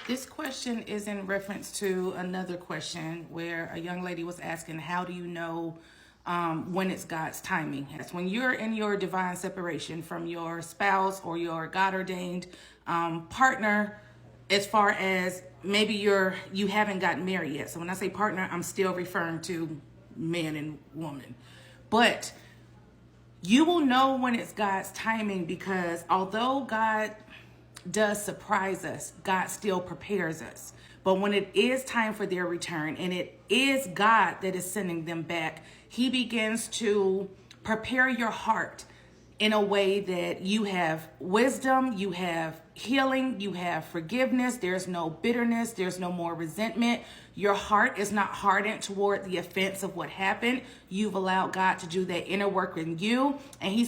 This question is in reference to another question where a young lady was asking, how do you know when it's God's timing? That's when you're in your divine separation from your spouse or your God ordained partner, as far as maybe you haven't gotten married yet. So when I say partner, I'm still referring to man and woman. But you will know when it's God's timing, because although God does surprise us, God still prepares us. But when it is time for their return and it is God that is sending them back, he begins to prepare your heart in a way that you have wisdom, you have healing, you have forgiveness. There's no bitterness, there's no more resentment. Your heart is not hardened toward the offense of what happened. You've allowed God to do that inner work in you, and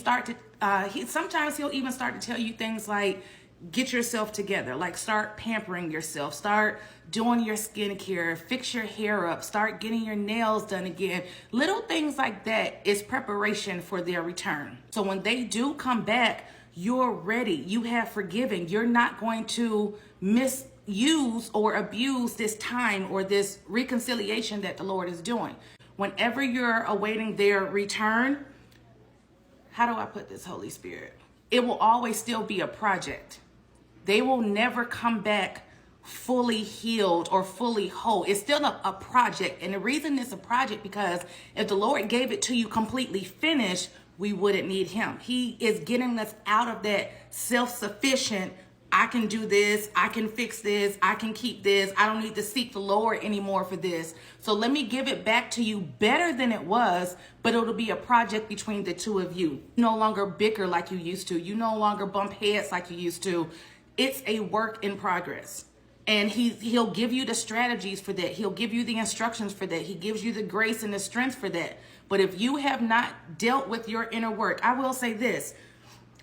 sometimes he'll even start to tell you things like, get yourself together, like start pampering yourself, start doing your skincare, fix your hair up, start getting your nails done again. Little things like that is preparation for their return. So when they do come back, you're ready. You have forgiven. You're not going to misuse or abuse this time or this reconciliation that the Lord is doing. Whenever you're awaiting their return, how do I put this, Holy Spirit? It will always still be a project. They will never come back fully healed or fully whole. It's still a project. And the reason it's a project, because if the Lord gave it to you completely finished, we wouldn't need him. He is getting us out of that self-sufficient, I can do this, I can fix this, I can keep this, I don't need to seek the Lord anymore for this. So let me give it back to you better than it was, but it'll be a project between the two of you. You no longer bicker like you used to. You no longer bump heads like you used to. It's a work in progress. And he'll give you the strategies for that. He'll give you the instructions for that. He gives you the grace and the strength for that. But if you have not dealt with your inner work, I will say this.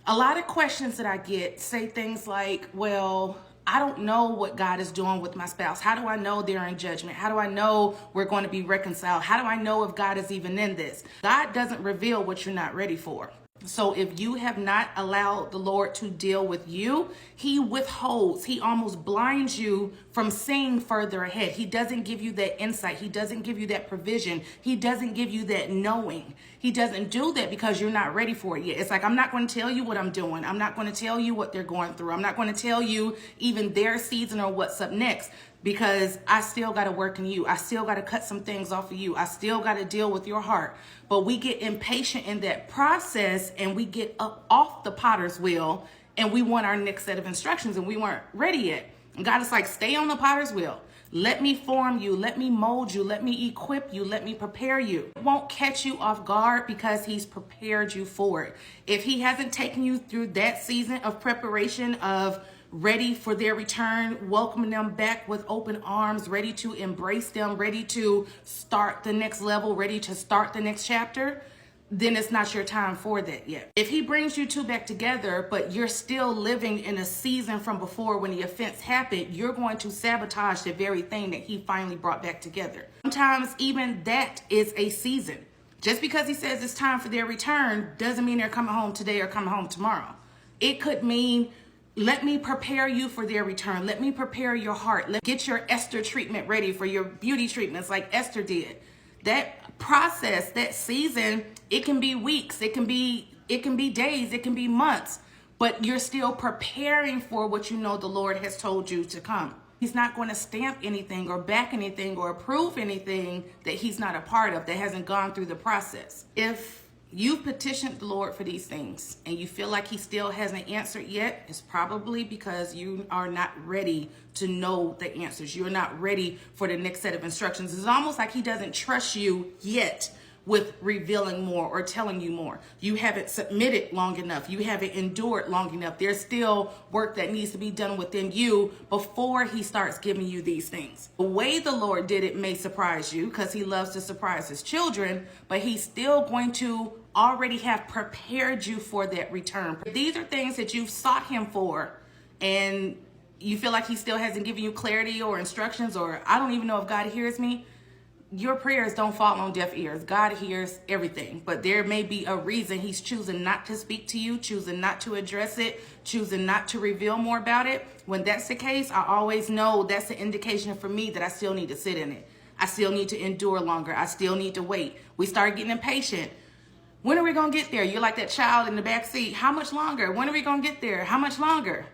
A lot of questions that I get say things like, well, I don't know what God is doing with my spouse. How do I know they're in judgment? How do I know we're going to be reconciled? How do I know if God is even in this? God doesn't reveal what you're not ready for. So if you have not allowed the Lord to deal with you, he withholds, he almost blinds you from seeing further ahead. He doesn't give you that insight. He doesn't give you that provision. He doesn't give you that knowing. He doesn't do that because you're not ready for it yet. It's like, I'm not going to tell you what I'm doing. I'm not going to tell you what they're going through. I'm not going to tell you even their season or what's up next, because I still got to work in you. I still got to cut some things off of you. I still got to deal with your heart. But we get impatient in that process, and we get up off the potter's wheel, and we want our next set of instructions, and we weren't ready yet. And God is like, stay on the potter's wheel. Let me form you. Let me mold you. Let me equip you. Let me prepare you. It won't catch you off guard because he's prepared you for it. If he hasn't taken you through that season of preparation, of ready for their return, welcoming them back with open arms, ready to embrace them, ready to start the next level, ready to start the next chapter, then it's not your time for that yet. If he brings you two back together, but you're still living in a season from before when the offense happened, you're going to sabotage the very thing that he finally brought back together. Sometimes even that is a season. Just because he says it's time for their return doesn't mean they're coming home today or coming home tomorrow. It could mean, let me prepare you for their return. Let me prepare your heart. Get your Esther treatment ready for your beauty treatments like Esther did. That process, that season, it can be weeks, it can be days, it can be months, but you're still preparing for what you know the Lord has told you to come. He's not going to stamp anything or back anything or approve anything that he's not a part of, that hasn't gone through the process. If you've petitioned the Lord for these things and you feel like he still hasn't answered yet, it's probably because you are not ready to know the answers. You're not ready for the next set of instructions. It's almost like he doesn't trust you yet with revealing more or telling you more. You haven't submitted long enough. You haven't endured long enough. There's still work that needs to be done within you before he starts giving you these things. The way the Lord did it may surprise you because he loves to surprise his children, but he's still going to already have prepared you for that return. These are things that you've sought him for, and you feel like he still hasn't given you clarity or instructions, or I don't even know if God hears me. your prayers don't fall on deaf ears. God hears everything, but there may be a reason he's choosing not to speak to you, choosing not to address it, choosing not to reveal more about it. When that's the case, I always know that's an indication for me that I still need to sit in it. I still need to endure longer. I still need to wait. We start getting impatient. When are we going to get there? You're like that child in the back seat. How much longer? When are we going to get there? How much longer?